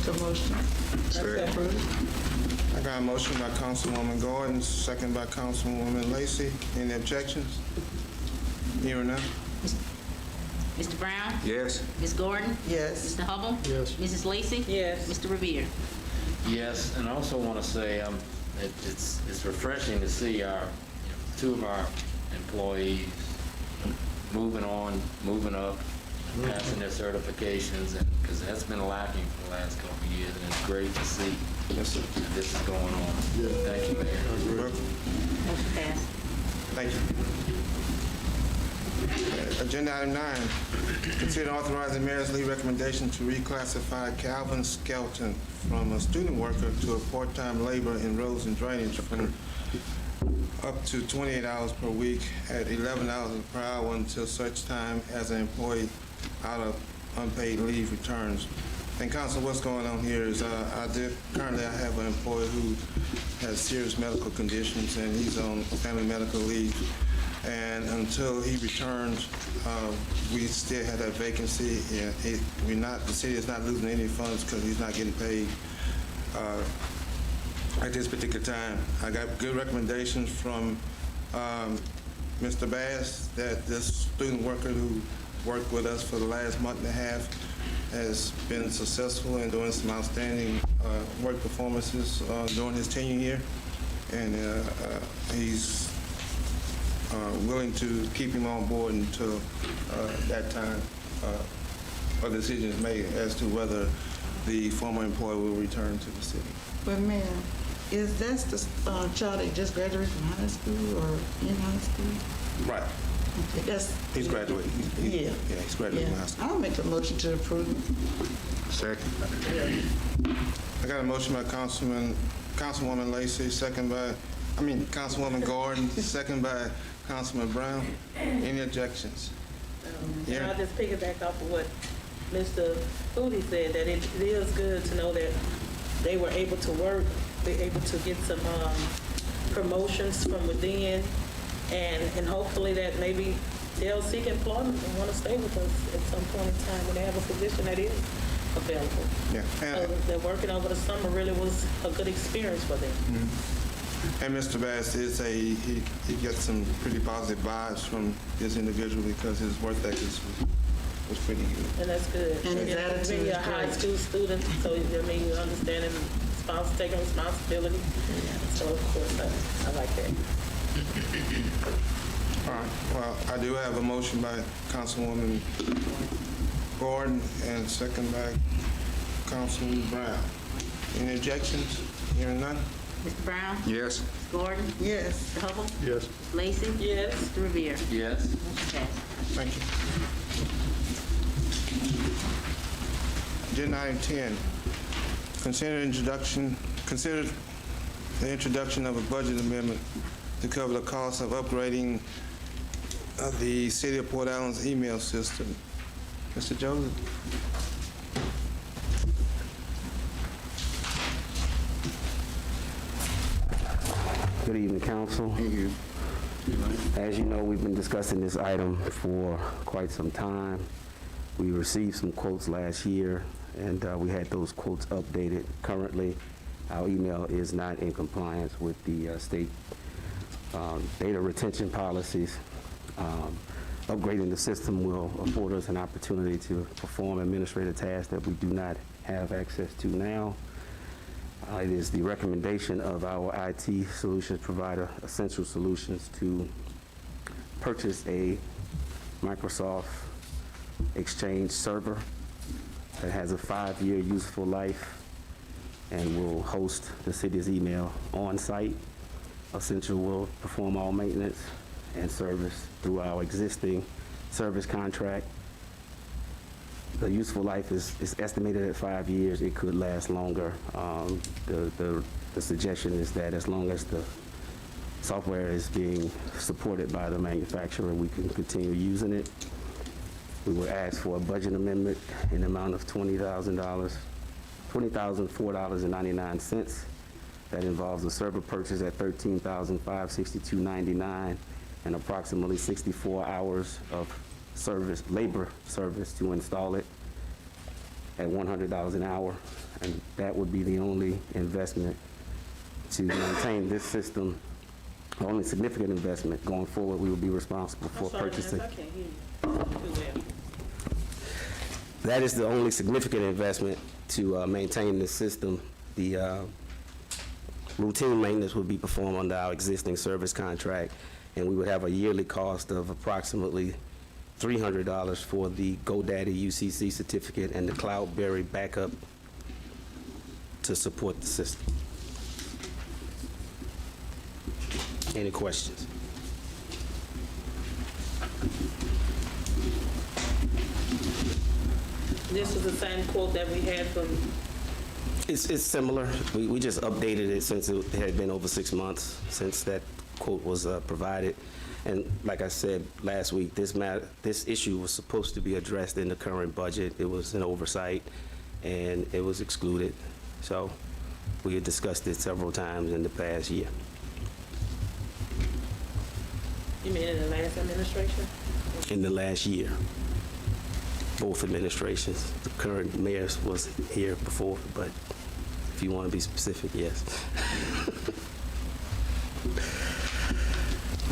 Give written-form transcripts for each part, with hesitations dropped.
make a motion. I got a motion by Councilwoman Gordon, second by Councilwoman Lacy. Any objections? Hearing none. Mr. Brown? Yes. Ms. Gordon? Yes. Mr. Hubble? Yes. Mrs. Lacy? Yes. Mr. Riviere? Yes, and I also want to say it's refreshing to see two of our employees moving on, moving up, passing their certifications, and because that's been lacking for the last couple of years, and it's great to see Yes, sir. that this is going on. Thank you, Mayor. You're welcome. Motion passed. Thank you. Agenda item 9, consider authorizing mayor's leave recommendation to reclassify Calvin Skelton from a student worker to a part-time labor in roads and drainage from up to 28 hours per week at $11 per hour until such time as an employee out of unpaid leave returns. And council, what's going on here is currently I have an employee who has serious medical conditions and he's on family medical leave. And until he returns, we still have that vacancy. And the city is not losing any funds because he's not getting paid at this particular time. I got good recommendations from Mr. Bass that this student worker who worked with us for the last month and a half has been successful in doing some outstanding work performances during his tenure here. And he's willing to keep him on board until that time a decision is made as to whether the former employee will return to the city. But ma'am, is that the child that just graduated from high school or in high school? Right. Okay, He's graduated. Yeah. Yeah, he's graduated from high school. I'll make a motion to approve. Second. I got a motion by Councilwoman Lacy, Councilwoman Gordon, second by Councilman Brown. Any objections? And I'll just piggyback off of what Mr. Foodie said, that it is good to know that they were able to work, be able to get some promotions from within, and hopefully that maybe they'll seek employment and want to stay with us at some point in time when they have a position that is available. Yeah. So they're working over the summer really was a good experience for them. And Mr. Bass is he gets some pretty positive vibes from this individual because his work ethic was pretty good. And that's good. And his attitude being is a high great. school student, so I mean, you understanding taking responsibility. So of course, I like that. All right. Well, I do have a motion by Councilwoman Gordon and second by Councilman Brown. Any objections? Hearing none? Mr. Brown? Yes. Ms. Gordon? Yes. Mr. Hubble? Yes. Ms. Lacy? Yes. Mr. Riviere? Yes. Motion passed. Thank you. Agenda item 10, consider the introduction of a budget amendment to cover the cost of upgrading the City of Port Allen's email system. Mr. Joseph? Good evening, Council. As you know, we've been discussing this item for quite some time. We received some quotes last year, and we had those quotes updated. Currently, our email is not in compliance with the state data retention policies. Upgrading the system will afford us an opportunity to perform administrative tasks that we do not have access to now. It is the recommendation of our IT solutions provider, Essential Solutions, to purchase a Microsoft Exchange server that has a 5-year useful life and will host the city's email on site. Essential will perform all maintenance and service through our existing service contract. The useful life is estimated at 5 years. It could last longer. The suggestion is that as long as the software is being supported by the manufacturer, we can continue using it. We would ask for a budget amendment in the amount of $20,004.99. That involves a server purchase at $13,562.99 and approximately 64 hours of labor service to install it. at $100 an hour, and that would be the only investment to maintain this system. The only significant investment going forward, we will be responsible for I'm sorry, purchasing. Lance, I can't hear you too well. That is the only significant investment to maintain this system. The routine maintenance would be performed under our existing service contract, and we would have a yearly cost of approximately $300 for the GoDaddy UCC certificate and the CloudBerry backup to support the system. Any questions? This is the same quote that we had from, It's similar. We just updated it since it had been over 6 months since that quote was provided. And like I said last week, this issue was supposed to be addressed in the current budget. It was an oversight, and it was excluded. So we had discussed it several times in the past year. you mean in the last administration? In the last year, both administrations. The current mayor was here before, but if you want to be specific, yes.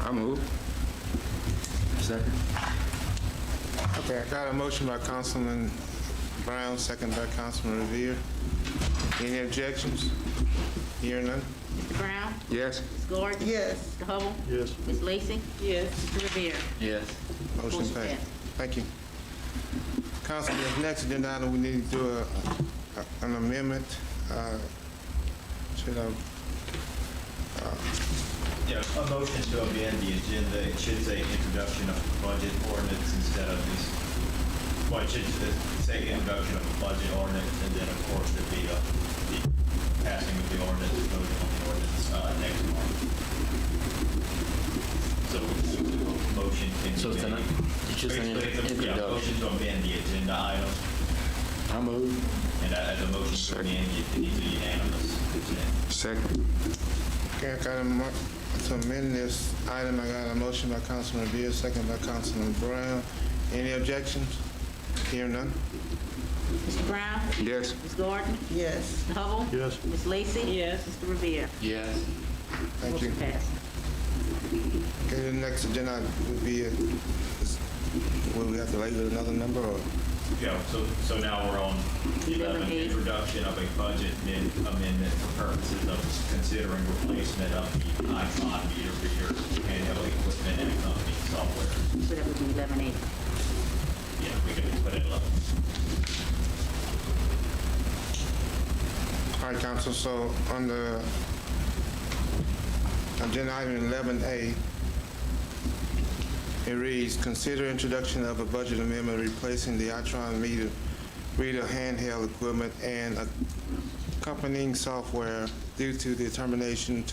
I move. Second. Okay, I got a motion by Councilman Brown, second by Councilman Riviere. Any objections? Hearing none? Mr. Brown? Yes. Ms. Gordon? Yes. Mr. Hubble? Yes. Ms. Lacy? Yes. Mr. Riviere? Yes. Motion Motion passed. passed. Thank you. Councilman, the next agenda item, we need to do an amendment. Should I? Yeah, a motion to amend the agenda. It should say introduction of budget ordinance instead of this. Well, it should say introduction of a budget ordinance, and then, of course, there'd be the passing of the ordinance, voting on the ordinance next month. So the motion can be So it's made. it's just an Basically, it's a motion introduction. to amend the agenda item, I move. and as a motion to amend, it needs a unanimous consent. Second. Okay, I got to amend this item. I got a motion by Councilman Riviere, second by Councilman Brown. Any objections? Hearing none? Mr. Brown? Yes. Ms. Gordon? Yes. Mr. Hubble? Yes. Ms. Lacy? Yes. Mr. Riviere? Yes. Thank you. Motion passed. Okay, the next agenda would be, will we have to label another number, or? Yeah, so now we're on 11, 11A. introduction of a budget amendment for purposes of considering replacement of the iPod meter reader, handheld equipment, and accompanying software. So that would be 11A. Yeah, we can put it up. All right, council, so on the agenda item 11A, it reads, consider introduction of a budget amendment replacing the iTron meter reader handheld equipment and accompanying software due to the termination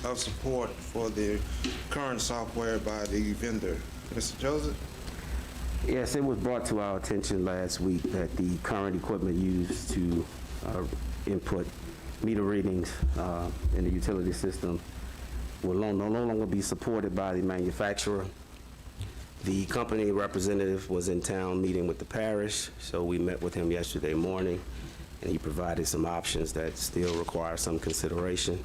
of support for the current software by the vendor. Mr. Joseph? Yes, it was brought to our attention last week that the current equipment used to input meter readings in the utility system will no longer be supported by the manufacturer. The company representative was in town meeting with the parish, so we met with him yesterday morning, and he provided some options that still require some consideration.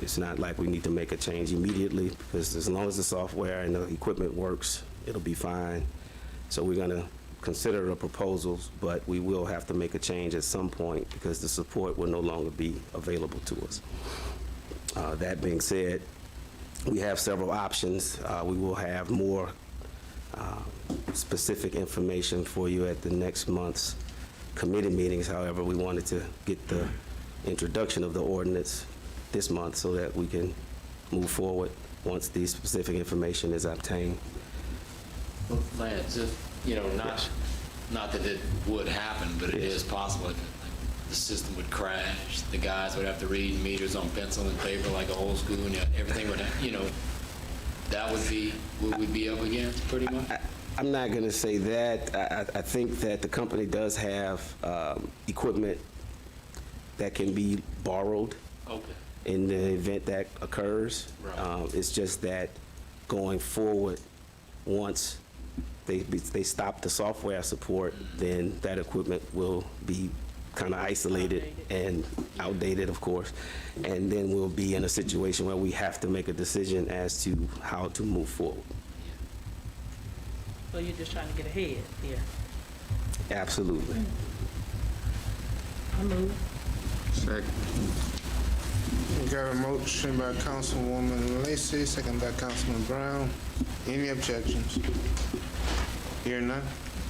It's not like we need to make a change immediately, because as long as the software and the equipment works, it'll be fine. So we're going to consider the proposals, but we will have to make a change at some point because the support will no longer be available to us. That being said, we have several options. We will have more specific information for you at the next month's committee meetings. However, we wanted to get the introduction of the ordinance this month so that we can move forward once the specific information is obtained. Well, Lance, not that it would happen, but it is possible. Like, the system would crash. The guys would have to read meters on pencil and paper like a old school, and everything would, that would be what we'd be up against, pretty much. I'm not going to say that. I think that the company does have equipment that can be borrowed Okay. in the event that occurs. Right. It's just that going forward, once they stop the software support, then that equipment will be kind of isolated and outdated, of course. And then we'll be in a situation where we have to make a decision as to how to move forward. So you're just trying to get ahead here? Absolutely. I move. Second. We got a motion by Councilwoman Lacy, second by Councilman Brown. Any objections? Hearing none?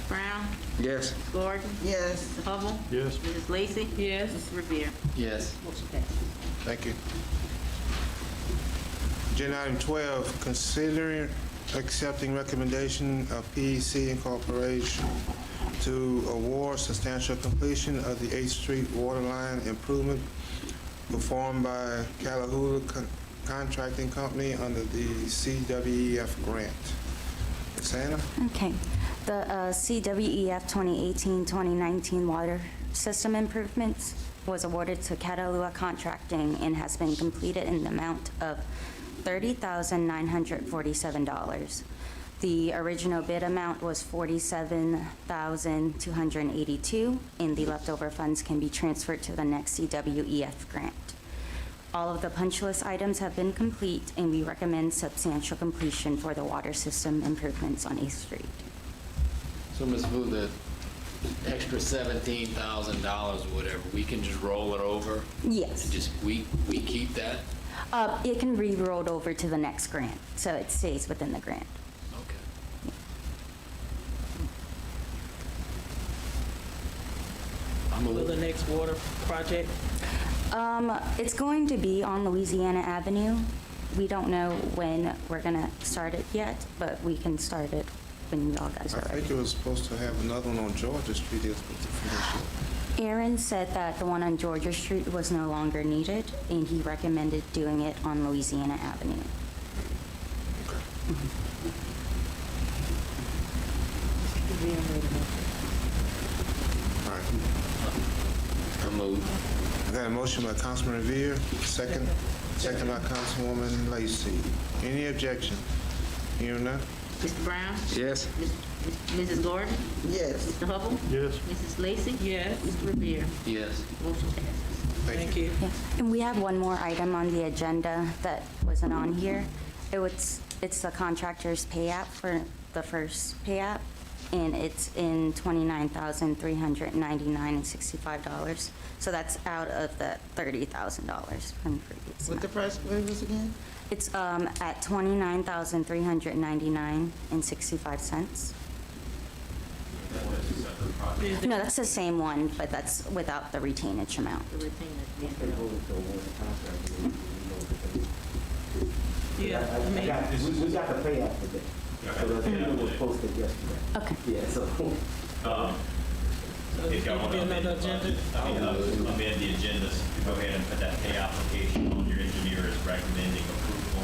Brown, Yes. Gordon, Yes. Mr. Hubble, Yes. Mrs. Lacy, Yes. Mr. Riviere. Yes. Motion passes. Thank you. Agenda item 12, considering accepting recommendation of PEC Incorporation to award substantial completion of the 8th Street water line improvement performed by Callahoola Contracting Company under the CWEF grant. Ms. Anna? Okay. The CWEF 2018-2019 water system improvements was awarded to Callahoola Contracting and has been completed in the amount of $30,947. The original bid amount was $47,282, and the leftover funds can be transferred to the next CWEF grant. All of the punch list items have been complete, and we recommend substantial completion for the water system improvements on 8th Street. So, Ms. Vu, the extra $17,000 or whatever, we can just roll it over? Yes. And just, we keep that? It can be rolled over to the next grant, so it stays within the grant. Okay. I'm For the a, next water project? It's going to be on Louisiana Avenue. We don't know when we're gonna start it yet, but we can start it when y'all guys I are ready. think it was supposed to have another one on Georgia Street. It was supposed to finish it. Aaron said that the one on Georgia Street was no longer needed, and he recommended doing it on Louisiana Avenue. All right. I move. I got a motion by Councilman Riviere, second by Councilwoman Lacy. Any objection? Hearing none? Mr. Brown, Yes. Mrs. Gordon, Yes. Mr. Hubble, Yes. Mrs. Lacy, Yes. Mr. Riviere. Yes. Motion passes. Thank you. Yeah. And we have one more item on the agenda that wasn't on here. It's the contractor's pay app for the first pay app, and it's in $29,399.65. So that's out of the $30,000 from previous. What the price was this again? It's at $29,399.65. No, that's the same one, but that's without the retainage amount. The retainer. Yeah, I mean, We got the payout today. So the agenda was posted yesterday. Okay. Yeah, so. If y'all want to amend the budget, amend the agenda, go ahead and put that pay application on your engineer as recommending approval,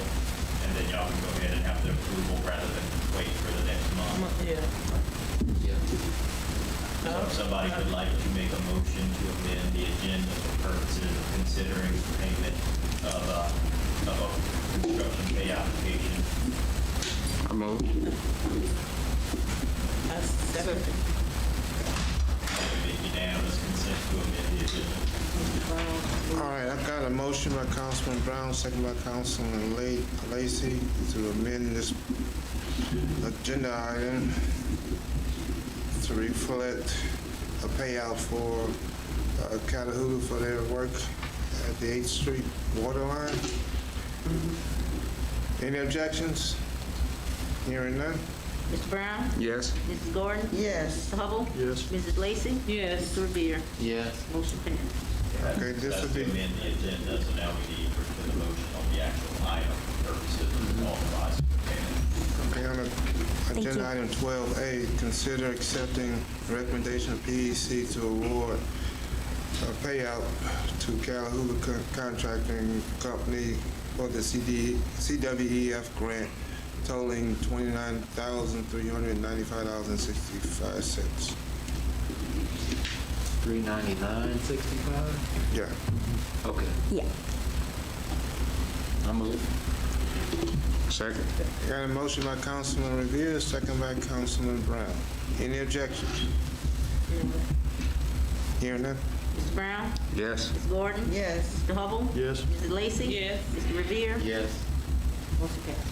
and then y'all can go ahead and have the approval rather than wait for the next month. yeah. So if somebody would like to make a motion to amend the agenda for purposes of considering payment of a construction pay application. I move. I second. Unanimous consent to amend the agenda. All right, I got a motion by Councilman Brown, second by Councilman Lacy to amend this agenda item to reflect a payout for Callahoola for their work at the 8th Street water line. Any objections? Hearing none? Mr. Brown, Yes. Mrs. Gordon, Yes. Mr. Hubble, Yes. Mrs. Lacy, Yes. Mr. Riviere. Yes. Motion passes. Okay, this That's would to be, amend the agenda, so now we need for the motion on the actual item for purposes of authorizing payment. okay, on agenda item 12A, consider accepting recommendation of PEC to award a payout to Callahoola Contracting Company for the CWEF grant totaling $29,395.65. $399.65? Yeah. Okay. Yeah. I move. Second. Got a motion by Councilman Riviere, second by Councilman Brown. Any objections? Hearing none? Mr. Brown? Yes. Ms. Gordon? Yes. Mr. Hubble? Yes. Mrs. Lacy? Yes. Mr. Riviere? Yes. Motion passes.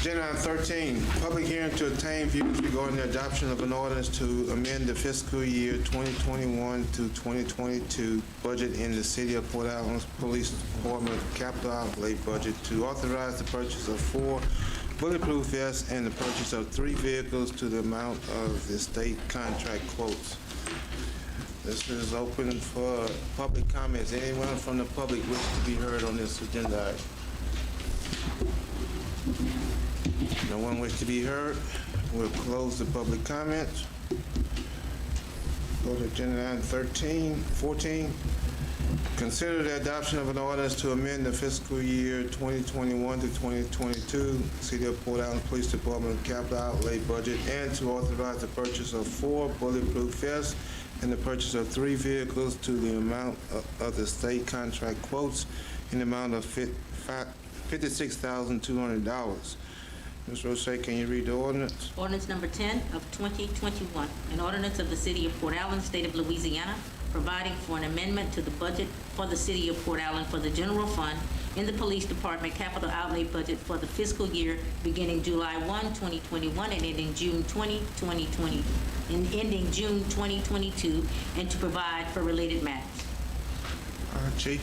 Agenda item 13, public hearing to obtain views regarding the adoption of an ordinance to amend the fiscal year 2021 to 2022 budget in the City of Port Allen's Police Department capital outlay budget to authorize the purchase of 4 bulletproof vests and the purchase of 3 vehicles to the amount of the state contract quotes. This is open for public comments. Anyone from the public wish to be heard on this agenda item? No one wish to be heard. We'll close the public comments. Go to agenda item 14. Consider the adoption of an ordinance to amend the fiscal year 2021 to 2022 City of Port Allen Police Department capital outlay budget and to authorize the purchase of 4 bulletproof vests and the purchase of 3 vehicles to the amount of the state contract quotes in the amount of $56,200. Ms. Roche, can you read the ordinance? Ordinance number 10 of 2021, an ordinance of the City of Port Allen, State of Louisiana, providing for an amendment to the budget for the City of Port Allen for the general fund in the Police Department capital outlay budget for the fiscal year beginning July 1, 2021 and ending June 20, 2020, and ending June 2022, and to provide for related matters. Chief.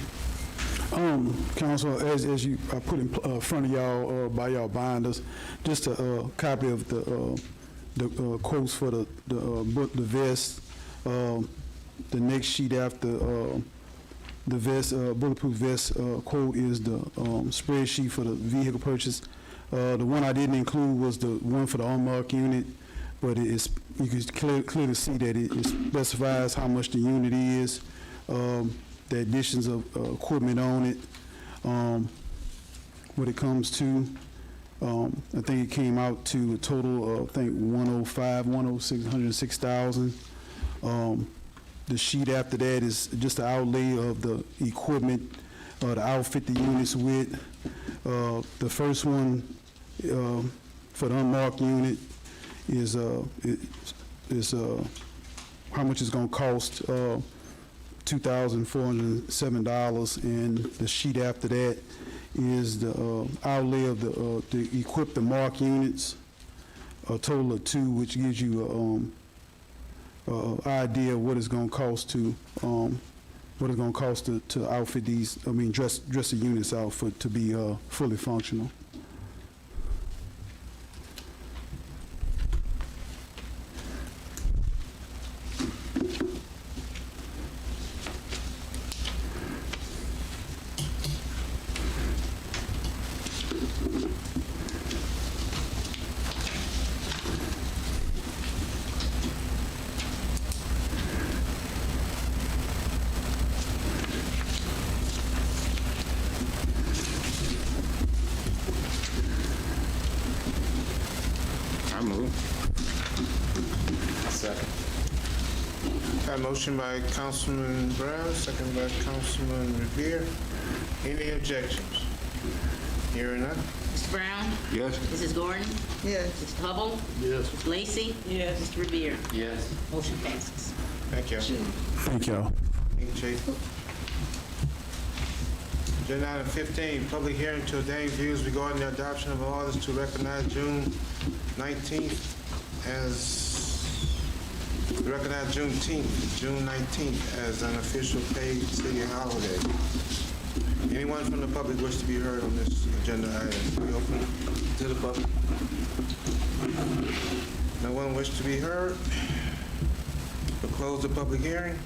Council, as you put in front of y'all by y'all binders, just a copy of the quotes for the vest. The next sheet after the vest, bulletproof vest quote is the spreadsheet for the vehicle purchase. The one I didn't include was the one for the unmarked unit, but you can clearly see that it specifies how much the unit is. The additions of equipment on it, what it comes to. I think it came out to a total of, I think, 106,000. The sheet after that is just the outlay of the equipment, the outfit the units with. The first one for the unmarked unit is how much it's going to cost. $2,407, and the sheet after that is the outlay of the equip the mark units, a total of 2, which gives you an idea of what it's going to cost to outfit these. Dress the units out to be fully functional. Second. Got a motion by Councilman Brown, second by Councilman Riviere. Any objections? Hearing none? Mr. Brown? Yes. Mrs. Gordon? Yes. Mr. Hubble? Yes. Ms. Lacy? Yes. Mr. Riviere? Yes. Motion passes. Thank you. Thank y'all. Thank you, Chief. Agenda item 15, public hearing to ordain views regarding the adoption of orders to recognize June 19th June 19th as an official paid city holiday. Anyone from the public wish to be heard on this agenda item? We open to the public. No one wish to be heard? We'll close the public hearing.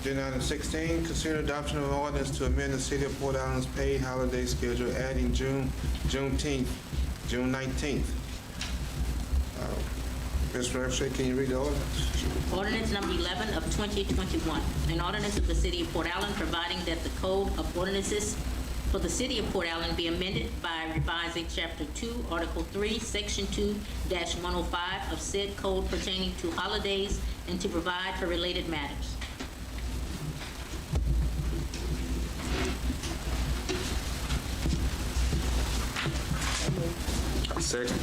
Agenda item 16, consider adoption of an ordinance to amend the City of Port Allen's paid holiday schedule, adding Juneteenth, June 19th. Ms. Roche, can you read the ordinance? Ordinance number 11 of 2021, an ordinance of the City of Port Allen providing that the Code of Ordinances for the city of Port Allen be amended by revising Chapter 2, Article 3, Section 2-105 of said code pertaining to holidays and to provide for related matters. Second.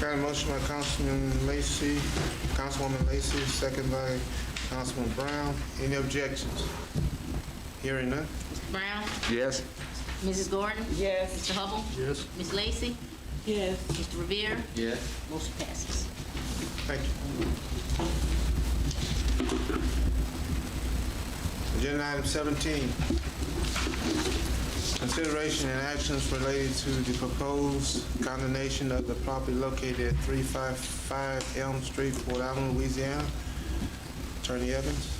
Got a motion by Councilwoman Lacy, second by Councilman Brown. Any objections? Hearing none. Mr. Brown? Yes. Mrs. Gordon? Yes. Mr. Hubble? Yes. Ms. Lacy? Yes. Mr. Riviere? Yes. Motion passes. Thank you. Agenda item 17. Consideration and actions related to the proposed condemnation of the property located at 355 Elm Street, Port Allen, Louisiana. Attorney Evans.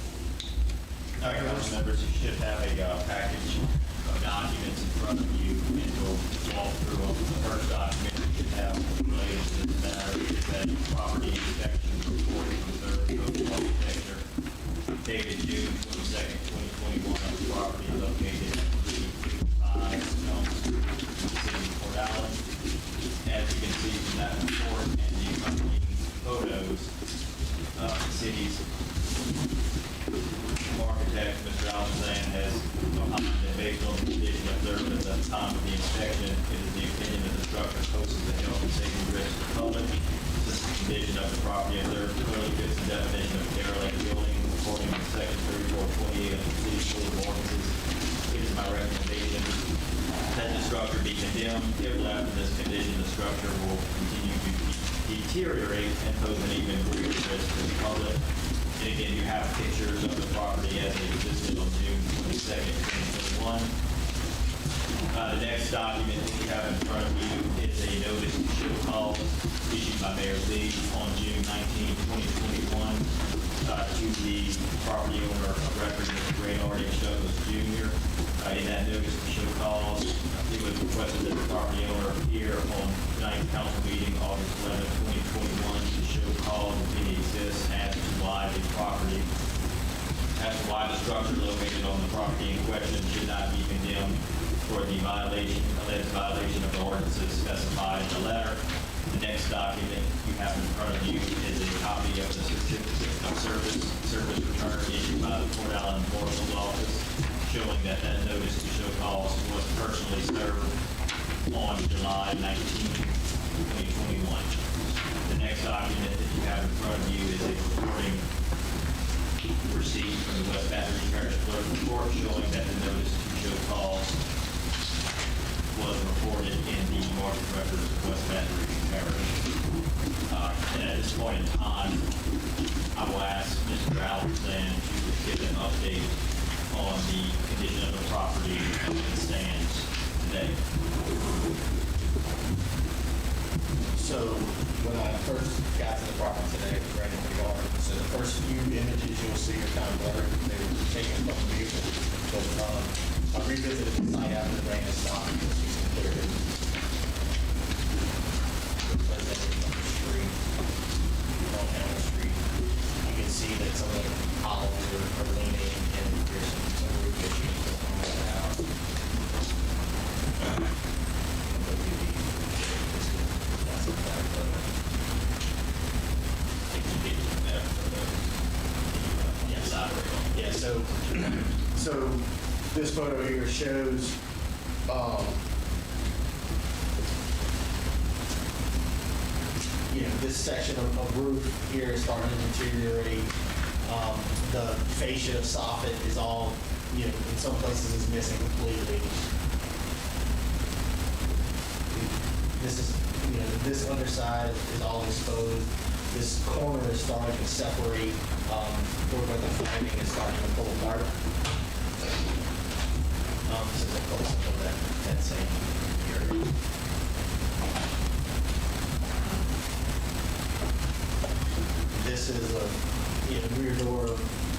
All right, council members, you should have a package of documents in front of you, and we'll walk through them. The first document you should have related to this matter is that property inspection report from the third code architecture dated June 22nd, 2021, of the property located at 355 Elm Street, the city of Port Allen. As you can see from that report and the accompanying photos, the city's architect, Mr. Alexander, has opined that based on the condition observed at the time of the inspection, it is the opinion that the structure poses a health and safety risk to the public. Since the condition of the property observed clearly fits the definition of derelict building according to section 3428 of the city code of ordinances, it is my recommendation that the structure be condemned. If left in this condition, the structure will continue to deteriorate and pose an even greater risk to the public. And again, you have pictures of the property as it existed on June 22nd, 2021. The next document that you have in front of you is a notice to show cause issued by Mayor Lee on June 19, 2021, to the property owner of record, Mr. Raynard H. Douglas Jr. In that notice to show cause, it was requested that the property owner appear on the 9th council meeting, August 11, 2021, to show cause if any exists as to why the structure located on the property in question should not be condemned for the alleged violation of the ordinances specified in the letter. The next document you have in front of you is a copy of the certificate of service return issued by the Port Allen Marshal's Office, showing that notice to show cause was personally served on July 19, 2021. The next document that you have in front of you is a reporting receipt from the West Baton Rouge Parish Clerk report showing that the notice to show cause was reported in the market records of West Baton Rouge Parish. And at this point in time, I will ask Mr. Alexander to give an update on the condition of the property as it stands today. So when I first got to the property today, it was ready to go. So the first few images you'll see are kind of blurry. They were taken from the vehicle. But I revisited the site after the rain has stopped. You can see some clear images. Residential on the street, on Elm Street. You can see that some of the columns are leaning and there's some roof issues going on in the house. Yeah, so this photo here shows this section of roof here is starting to deteriorate. The fascia soffit is all, in some places is missing completely. This is, this underside is all exposed. This corner is starting to separate, where the framing is starting to pull apart. This is a close-up of that same area. This is a rear door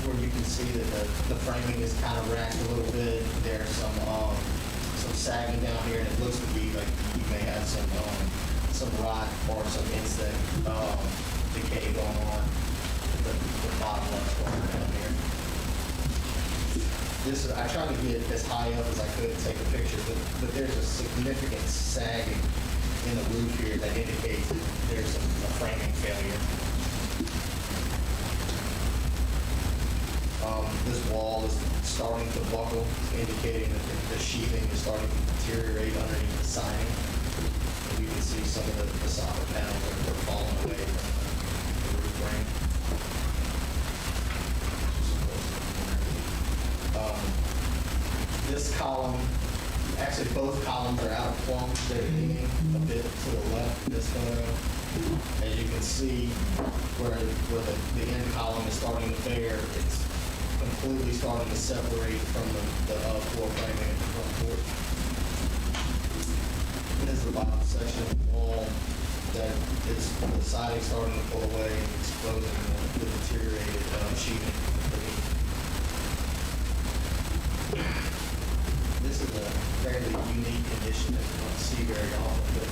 where you can see that the framing is kind of racked a little bit. There's some sagging down here, and it looks to be like you may have some rot or some insect decay going on at the bottom left corner down here. I tried to get as high up as I could and take a picture, but there's a significant sagging in the roof here that indicates that there's a framing failure. This wall is starting to buckle, indicating that the sheathing is starting to deteriorate underneath the siding. And you can see some of the solid panels that are falling away from the roof frame. This column, actually both columns are out of plumb. They're leaning a bit to the left in this photo. As you can see, where the end column is starting to bear, it's completely starting to separate from the floor framing at the front porch. This is the bottom section of the wall that is the siding starting to pull away and exposing the deteriorated sheathing underneath. This is a fairly unique condition that you don't see very often, but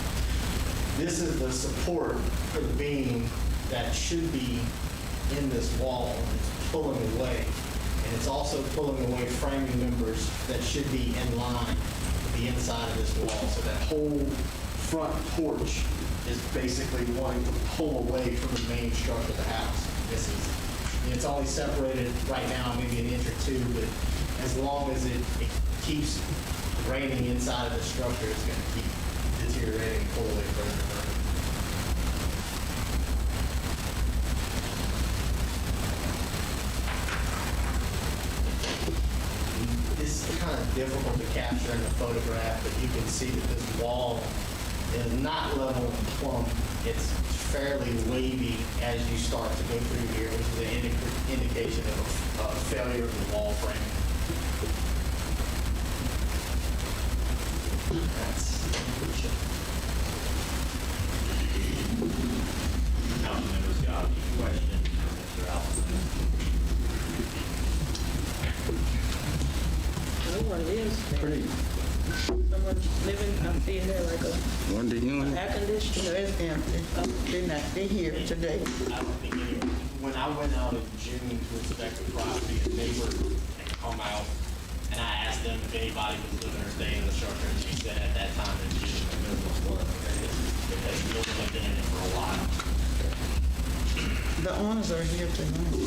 this is the support for the beam that should be in this wall. It's pulling away, and it's also pulling away framing members that should be in line with the inside of this wall. So that whole front porch is basically wanting to pull away from the main structure of the house. It's only separated right now maybe an inch or two, but as long as it keeps raining inside of the structure, it's going to keep deteriorating and pull away further and further. It's kind of difficult to capture in the photograph, but you can see that this wall is not level and plumb. It's fairly wavy as you start to go through here, which is an indication of a failure of the wall frame. Councilmember's got any questions for Mr. Allison? Someone lives there. Someone living, I'm seeing there like a One to you. air conditioner. No, it's empty. They're here today. I don't think anyone, when I went out in June to inspect the property, a neighbor had come out, and I asked them if anybody was living or staying in the structure, and they said at that time in June, the business was, that they really lived in it for a while. The owners are here tonight.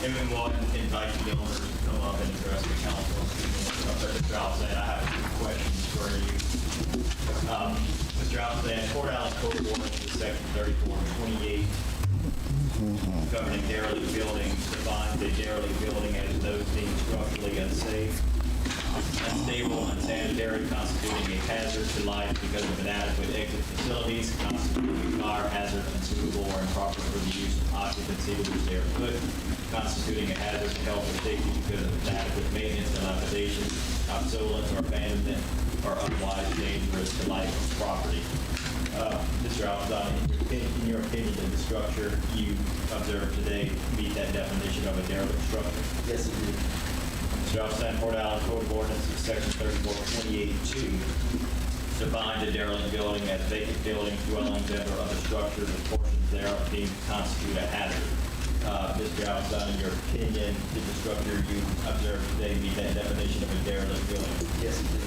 And we will invite the owners to come up and address the council. Mr. Allison, I have a few questions for you. Mr. Allison, Port Allen Code of Ordinance, section 3428, governing derelict buildings, defines a derelict building as those deemed structurally unsafe, unstable, unsanitary, constituting a hazard to life because of inadequate exit facilities, constituting a fire hazard unsuitable or improper for the use of occupancy to which they are put, constituting a hazard to health or safety because of inadequate maintenance, dilapidation, obsolescence, or abandonment, or otherwise dangerous to life or property. Mr. Alpizan, in your opinion, did the structure you observed today meet that definition of a derelict structure? Yes, it did. Mr. Alpizan, Port Allen Code of Ordinance, section 3428-2, defines a derelict building as vacant buildings, dwellings, and/or other structures or portions thereof deemed to constitute a hazard. Mr. Alpizan, in your opinion, did the structure you observed today meet that definition of a derelict building? Yes, it did.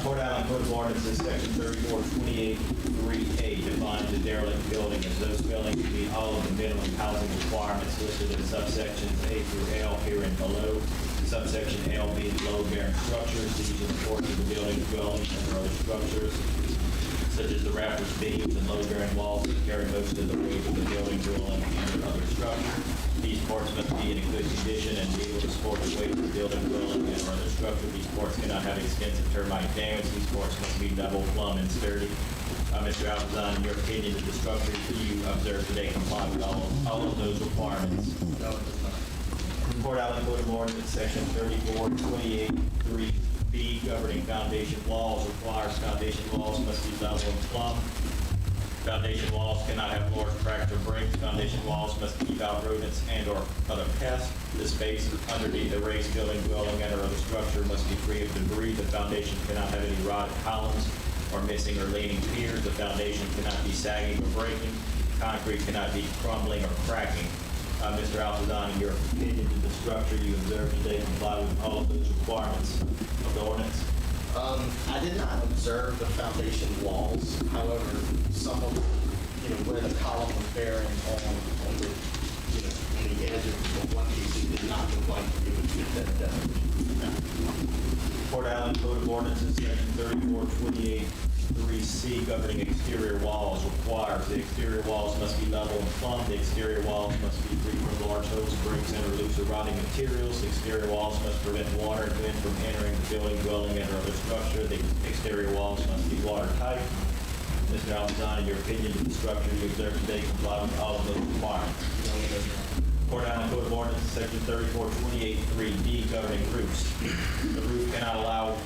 Port Allen Code of Ordinances, section 3428-3A defines a derelict building as those buildings to meet all of the minimum housing requirements listed in subsections A through L here and below. Subsection L being load-bearing structures. These are the portions of the building, dwellings, and other structures, such as the rafters, beams, and load-bearing walls that carry most of the weight of the building, dwelling, and other structure. These ports must be in a good condition and be able to support the weight of the building, dwelling, and other structure. These ports cannot have extensive termite damage. These ports must be double plumb and sturdy. Mr. Alpizan, in your opinion, did the structure you observed today comply with all of those requirements? No, it does not. Port Allen Code of Ordinance, section 3428-3B, governing foundation walls, requires foundation walls must be level and plumb. Foundation walls cannot have floors cracked or breaks. Foundation walls must keep out rodents and/or other pests. The space underneath the raised building, dwelling, and/or other structure must be free of debris. The foundation cannot have any rotted columns or missing or leaning piers. The foundation cannot be sagging or breaking. Concrete cannot be crumbling or cracking. Mr. Altazan, in your opinion, did the structure you observed today comply with all of those requirements of the ordinance? I did not observe the foundation walls. However, some of, where the column was bearing on the, on the edge of one piece, it did not look like it would fit that definition. Port Allen Code of Ordinances, section 3428-3C, governing exterior walls, requires the exterior walls must be level and plumb. The exterior walls must be free from large holes, breaks, and or loose or rotting materials. The exterior walls must prevent water and wind from entering the building, dwelling, and or other structure. The exterior walls must be watertight. Mr. Altazan, in your opinion, did the structure you observed today comply with all of those requirements? Port Allen Code of Ordinances, section 3428-3D, governing roofs. The roof cannot allow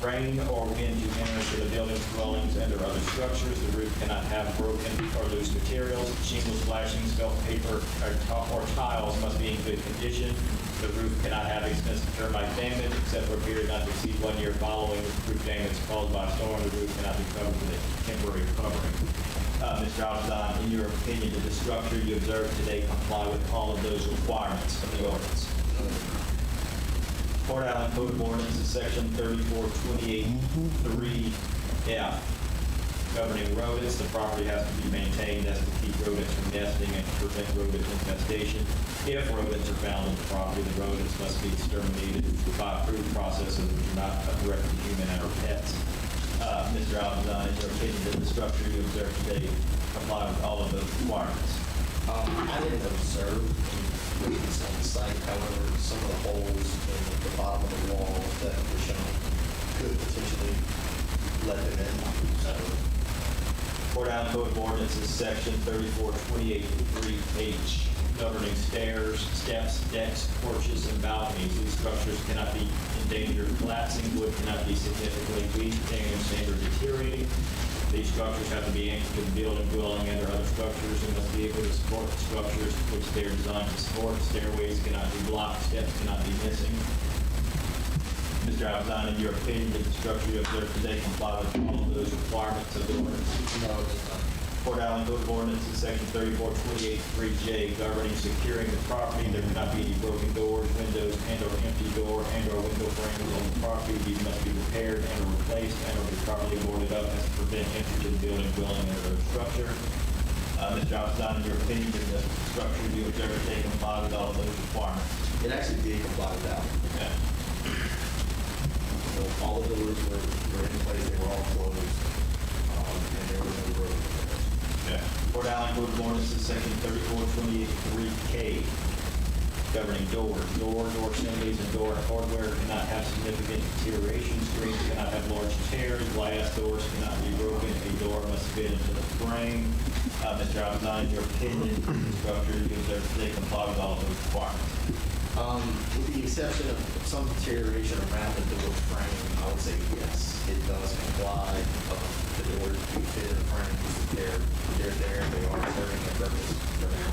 rain or wind to enter into the buildings, dwellings, and or other structures. The roof cannot have broken or loose materials. Shingles, flashings, felt paper, or tiles must be in good condition. The roof cannot have extensive termite damage except for a period not to exceed 1 year following roof damage caused by a storm. The roof cannot be covered with a temporary covering. Mr. Altazan, in your opinion, did the structure you observed today comply with all of those requirements of the ordinance? Port Allen Code of Ordinances, section 3428-3F, governing rodents. The property has to be maintained as to keep rodents from nesting and to prevent rodent infestation. If rodents are found on the property, the rodents must be exterminated by approved processes which are not a threat to human and or pets. Mr. Altazan, in your opinion, did the structure you observed today comply with all of those requirements? I didn't observe any leaks on the site. However, some of the holes in the bottom of the wall that were shown could potentially let them in. So, Port Allen Code of Ordinances, section 3428-3H, governing stairs, steps, decks, porches, and balconies. These structures cannot be in danger of collapsing. Wood cannot be significantly weak, damaged, and or deteriorating. These structures have to be anchored to the building, dwelling, and or other structures and must be able to support the structures which they are designed to support. Stairways cannot be blocked, steps cannot be missing. Mr. Altazan, in your opinion, did the structure you observed today comply with all of those requirements of the ordinance? no, it does not. Port Allen Code of Ordinances, section 3428-3J, governing securing the property. There cannot be any broken doors, windows, and or empty door and or window frames on the property. These must be repaired and or replaced and or be properly boarded up as to prevent entry to the building, dwelling, and other structure. Mr. Altazan, in your opinion, did the structure you observed today comply with all of those requirements? It actually did comply with that. Okay. So all the doors were in place. They were all closed. And there were no broken doors. Port Allen Code of Ordinances, section 3428-3K, governing doors. Door assemblies, and door hardware cannot have significant deterioration. Screens cannot have large tears. Glass doors cannot be broken. A door must fit into the frame. Mr. Altazan, in your opinion, the structure you observed today comply with all of those requirements? With the exception of some deterioration around the door frame, I would say yes, it does comply. The doors do fit in the frame. They're there. They are serving their purpose for now.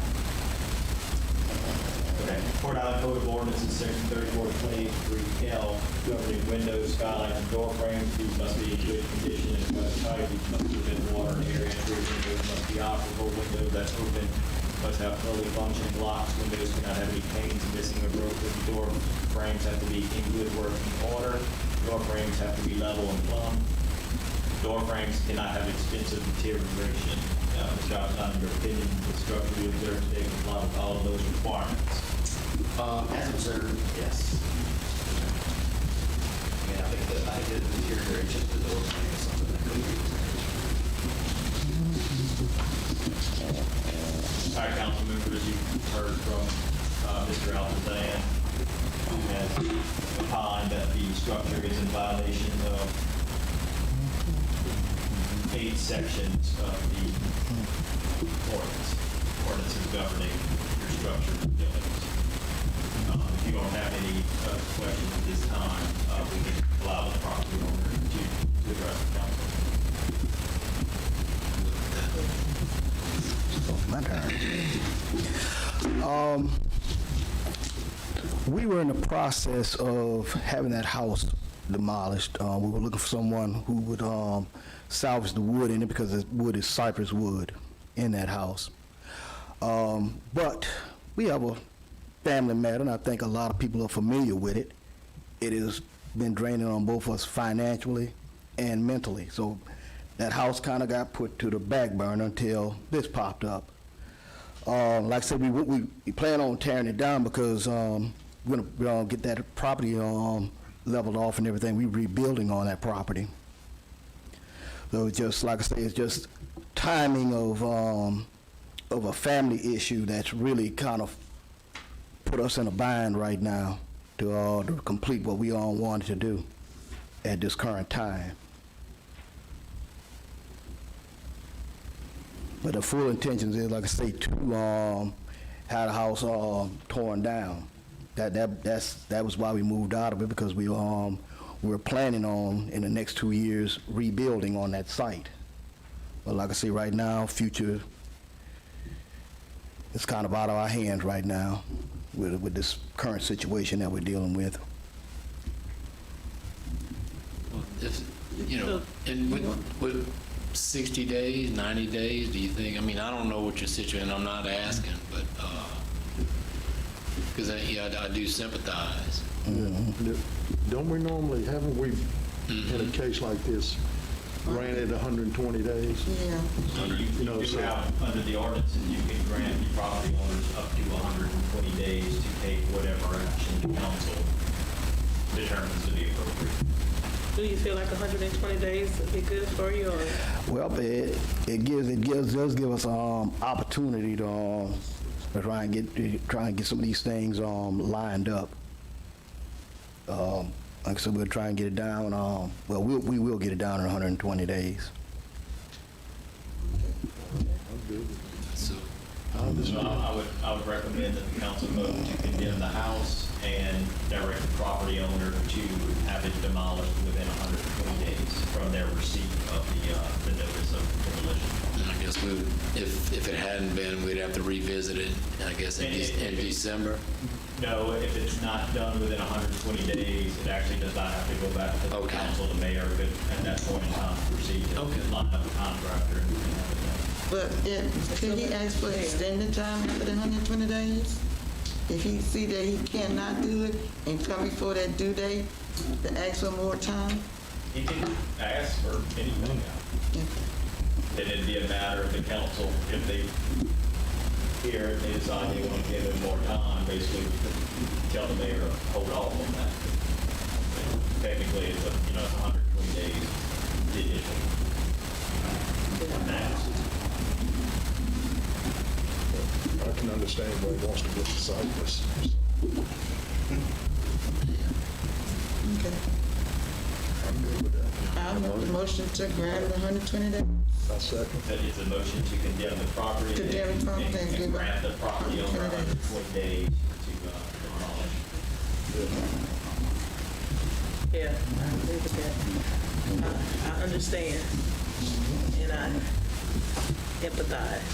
Okay. Port Allen Code of Ordinances, section 3428-3L, governing windows, skylights, and door frames. These must be in good condition and tight. These must prevent water and air entry. Windows must be operable. Windows that open must have fully functioning locks. Windows cannot have any panes missing or broken. Door frames have to be in good working order. Door frames have to be level and plumb. Door frames cannot have extensive deterioration. Mr. Altazan, in your opinion, the structure you observed today comply with all of those requirements? As observed, yes. I mean, I think the deterioration of the door frame is something that could be examined. All right, council members, you've heard from Mr. Altazan, who has opined that the structure is in violation of 8 sections of the ordinances governing your structure and buildings. If you don't have any questions at this time, we can allow the property owner to address the council. My turn. We were in the process of having that house demolished. We were looking for someone who would salvage the wood in it because the wood is cypress wood in that house. But we have a family matter, and I think a lot of people are familiar with it. It has been draining on both of us financially and mentally. So that house kind of got put to the back burner until this popped up. Like I said, we plan on tearing it down because we're gonna get that property leveled off and everything. We're rebuilding on that property. So it's just, like I say, it's just timing of a family issue that's really kind of put us in a bind right now to complete what we all wanted to do at this current time. But the full intentions is, like I say, to have the house torn down. That was why we moved out of it, because we were planning on, in the next 2 years, rebuilding on that site. But like I say, right now, future, it's kind of out of our hands right now with this current situation that we're dealing with. Well, if, you know, and with 60 days, 90 days, do you think, I mean, I don't know what your situation, I'm not asking, but, because I do sympathize. Don't we normally, haven't we, in a case like this, ran it 120 days? Yeah. So you do have, under the ordinances, you can grant the property owners up to 120 days to take whatever action the council determines to be appropriate. Do you feel like 120 days would be good for you, or? Well, it does give us opportunity to try and get some of these things lined up. Like I said, we'll try and get it down. Well, we will get it down in 120 days. So, I would recommend that the council vote to condemn the house and direct the property owner to have it demolished within 120 days from their receipt of the notice of demolition. and I guess we would, if it hadn't been, we'd have to revisit it, I guess, in December. No, if it's not done within 120 days, it actually does not have to go back to the Okay. council. The mayor could, at that point in time, proceed to line up a contractor and have it done. But could he ask for extended time after the 120 days? If he see that he cannot do it and come before that due date, to ask for more time? He can ask for anything. Then it'd be a matter of the council, if they hear it, they decide they want to give him more time, basically tell the mayor to hold off on that. Technically, it's 120 days, the initial. I can understand why he wants to get the site list. Okay. I'm good with that. I'll make the motion to grant the 120 days. I second. That it's a motion to condemn the property. Condemn the property and give grant the property owner 120 days to demolish. Yeah, I agree with that. I understand, and I empathize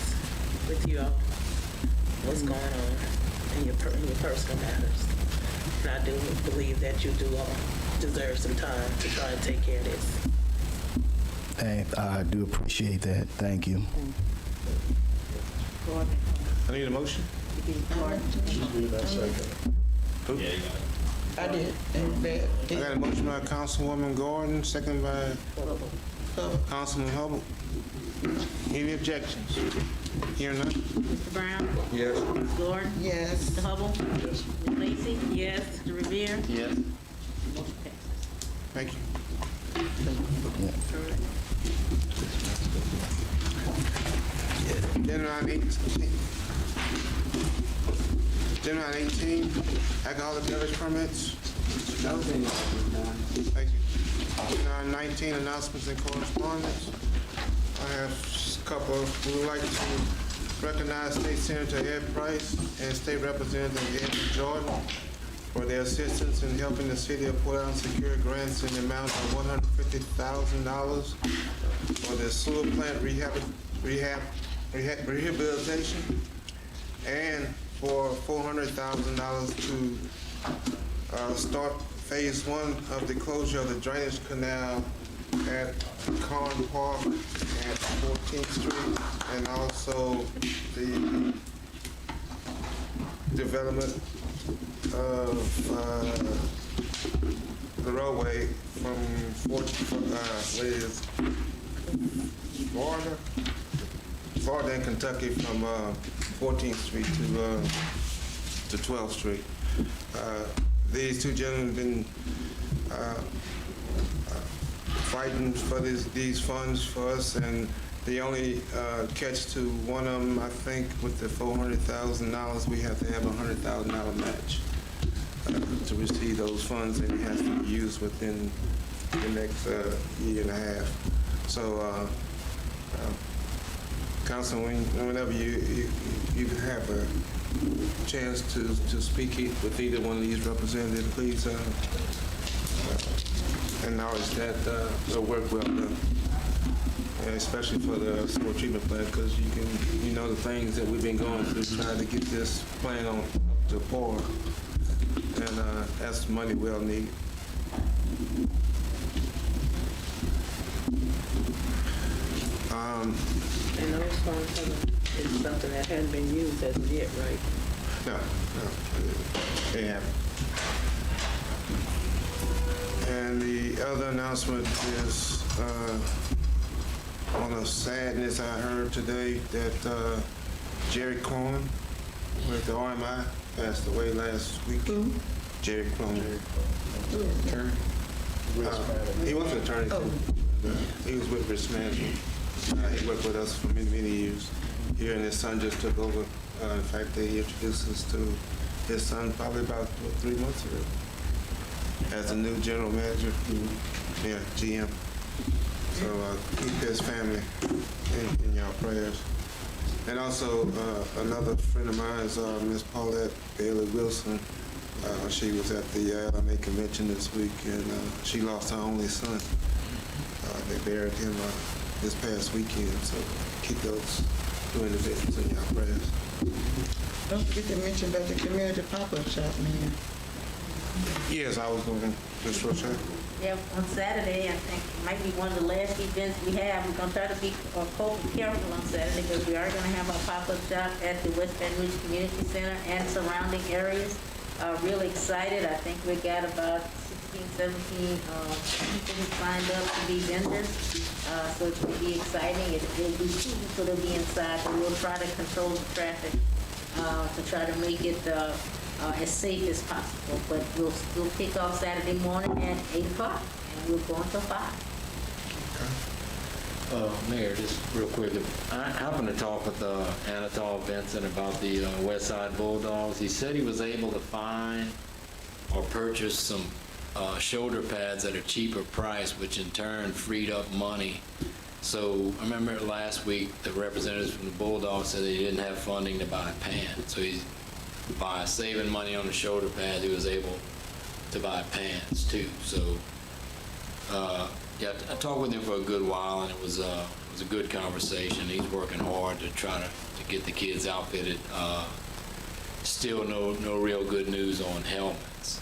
with you all, what's going on in your personal matters. And I do believe that you do all deserve some time to try and take care of this. Hey, I do appreciate that. Thank you. I need a motion. I second. Yeah, you got it. I did. And I got a motion by Councilwoman Gordon, second by Councilman Hubble. Any objections? Hear none? Mr. Brown? Yes. Ms. Gordon? yes. Mr. Hubble? Yes. Ms. Lacy? Yes. Mr. Riviere? Yes. Motion passes. Thank you. Agenda item 18, alcoholic beverage permits. No? Thank you. Agenda item 19, announcements and correspondence. I have a couple. We would like to recognize State Senator Ed Price and State Representative Ed Jordan for their assistance in helping the city of Port Allen secure grants in the amount of $150,000 for the sewer plant rehabilitation and for $400,000 to start phase 1 of the closure of the drainage canal at Corn Park at 14th Street, and also the development of the roadway from Florida and Kentucky from 14th Street to 12th Street. These two gentlemen have been fighting for these funds for us, and the only catch to one of them, I think, with the $400,000, we have to have a $100,000 match to receive those funds, and it has to be used within the next year and a half. So, Councilman, whenever you have a chance to speak with either one of these representatives, please acknowledge that the work well done, and especially for the sewer treatment plant, because you know the things that we've been going through trying to get this plant on up to par, and that's money well needed. And those funds is something that hadn't been used as of yet, right? No, they haven't. And the other announcement is on a sadness I heard today that Jerry Cohen with the RMI passed away last week. Jerry Cohen. He was an attorney. He was with Risk Management. He worked with us for many, many years here, and his son just took over. In fact, they introduced us to his son probably about 3 months ago as the new general manager, GM. So keep his family in your prayers. And also another friend of mine is Miss Paulette Bailey Wilson. She was at the LMA convention this week, and she lost her only son. They buried him this past weekend, so keep those two individuals in your prayers. Don't forget to mention about the community pop-up shop, man. Yes, I was going to just rush out. Yeah, on Saturday, I think it might be one of the last events we have. We're going to try to be careful on Saturday, because we are going to have our pop-up shop at the West Baton Rouge Community Center and surrounding areas. Really excited. I think we got about 16, 17 people who signed up to be vendors. So it's going to be exciting. It'll be cool, so they'll be inside, but we'll try to control the traffic to try to make it as safe as possible. But we'll kick off Saturday morning at 8 o'clock, and we'll go until 5. Mayor, just real quick, I happened to talk with Anatol Vincent about the West Side Bulldogs. He said he was able to find or purchase some shoulder pads at a cheaper price, which in turn freed up money. So I remember last week the representatives from the Bulldogs said they didn't have funding to buy pants. So by saving money on the shoulder pads, he was able to buy pants too. So yeah, I talked with him for a good while, and it was a good conversation. He's working hard to try to get the kids outfitted. Still no real good news on helmets.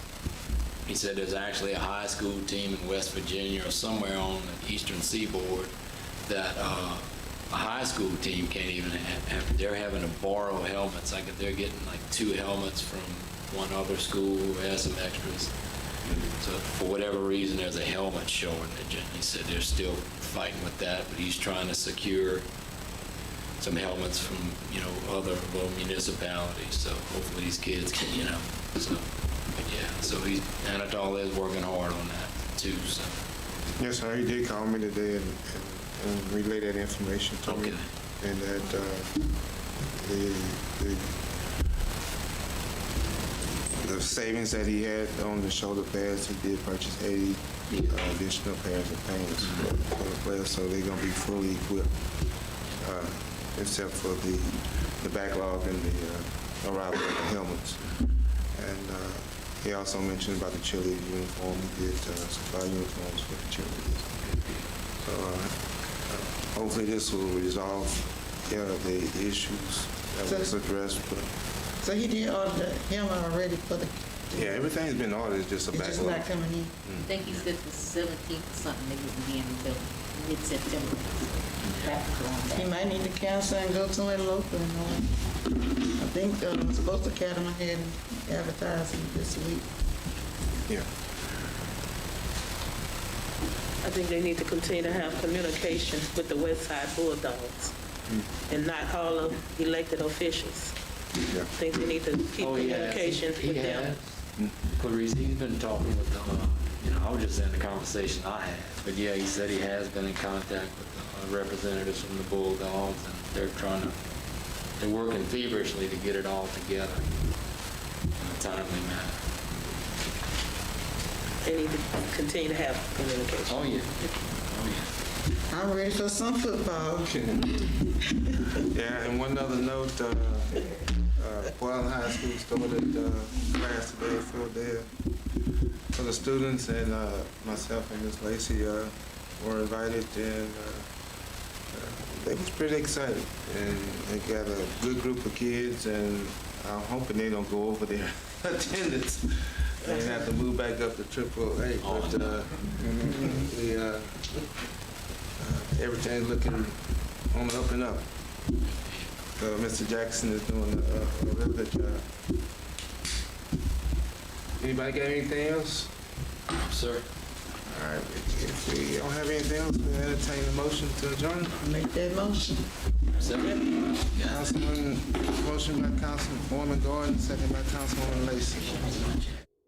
He said there's actually a high school team in West Virginia or somewhere on the eastern seaboard that a high school team can't even have. They're having to borrow helmets. They're getting like 2 helmets from one other school who has some extras. So for whatever reason, there's a helmet shortage, and he said they're still fighting with that, but he's trying to secure some helmets from, other little municipalities. So hopefully these kids can, so, but yeah, so Anatol is working hard on that too, so. Yes, sir, he did call me today and relay that information to me. And that the savings that he had on the shoulder pads, he did purchase 80 additional pairs of pants for the players, so they're going to be fully equipped, except for the backlog and the arrival of the helmets. And he also mentioned about the cheerleader uniform. He did supply uniforms for the cheerleaders. So hopefully this will resolve the issues that was addressed. So he did order the helmet already for the... Yeah, everything's been ordered, it's just a backlog. It's just not coming in. I think he said the 17th or something, they wouldn't be in the building. mid-September. He might need to cancel and go somewhere local. I think Sports Academy had advertising this week. Yeah. I think they need to continue to have communication with the West Side Bulldogs and not all of elected officials. Yeah. I think they need to keep communication He with them. has. Clarice, he's been talking with the, I was just in the conversation I had, but yeah, he said he has been in contact with the representatives from the Bulldogs, and they're working feverishly to get it all together in a timely manner. They need to continue to have communication. Oh, yeah. Oh, yeah. I'm ready for some football. Yeah, and one other note, Portland High School started class today for the students, and myself and Miss Lacy were invited, and they was pretty excited. And they got a good group of kids, and I'm hoping they don't go over their attendance and have to move back up to AAA. But everything's looking on the up and up. Mr. Jackson is doing a real good job. Anybody got anything else? Sir? All right, if we don't have anything else, we entertain the motion to adjourn. Make that motion. Councilman, motion by Councilwoman Gordon, second by Councilwoman Lacy.